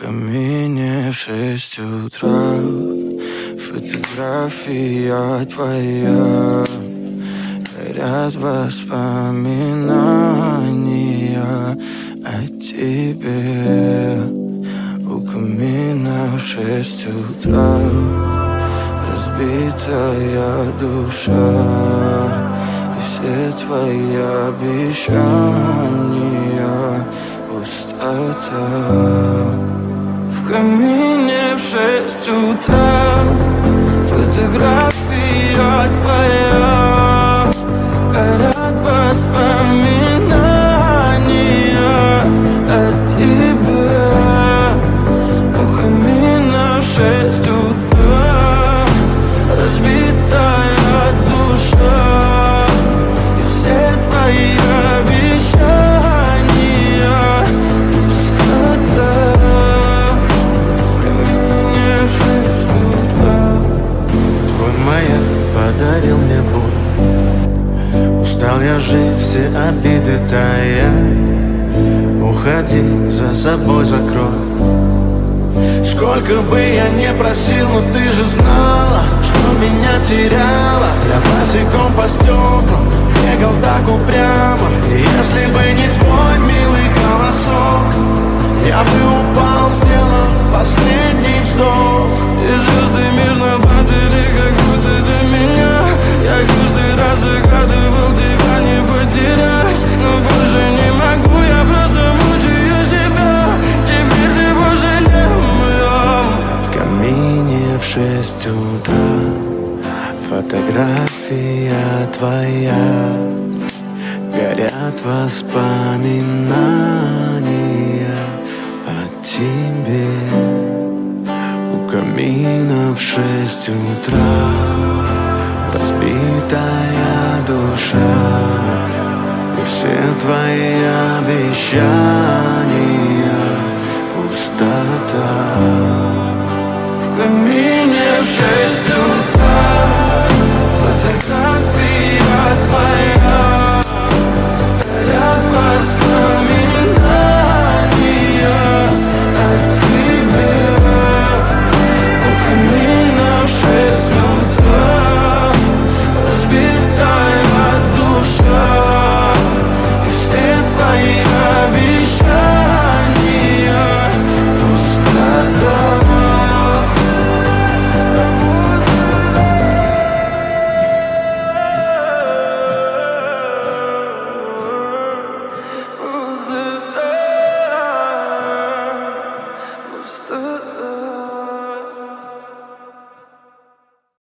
камине в 6 утра. Фотография твоя, горят воспоминания о тебе. У камина в 6 утра разбитая душа, и все твои обещания пустота. В камине в 6 утра фотография твоя, горят воспоминания о тебе. У камина в 6 утра разбитая душа, и все твои обещания пустота. В камине в 6 утра. Твой маяк подарил мне боль. Устал я жить, все обиды тая. Уходи, за собой закрой. Сколько бы я не просил, но ты же знала, что меня теряла. Я босиком по стеклам бегал так упрямо. И если бы не твой милый голосок, я бы упал, сделав последний вздох. И звезды мирно падали, как будто до меня. Я каждый раз загадывал тебя не потерять, но больше не могу, я просто мучаю себя. Теперь ты больше не моя. В камине в 6 утра фотография твоя, горят воспоминания о тебе. У камина в 6 утра разбитая душа, и все твои обещания пустота. В камине в 6 утра фотография твоя, горят воспоминания о тебе. У камина в 6 утра разбитая душа, и все твои обещания пустота. Пустота.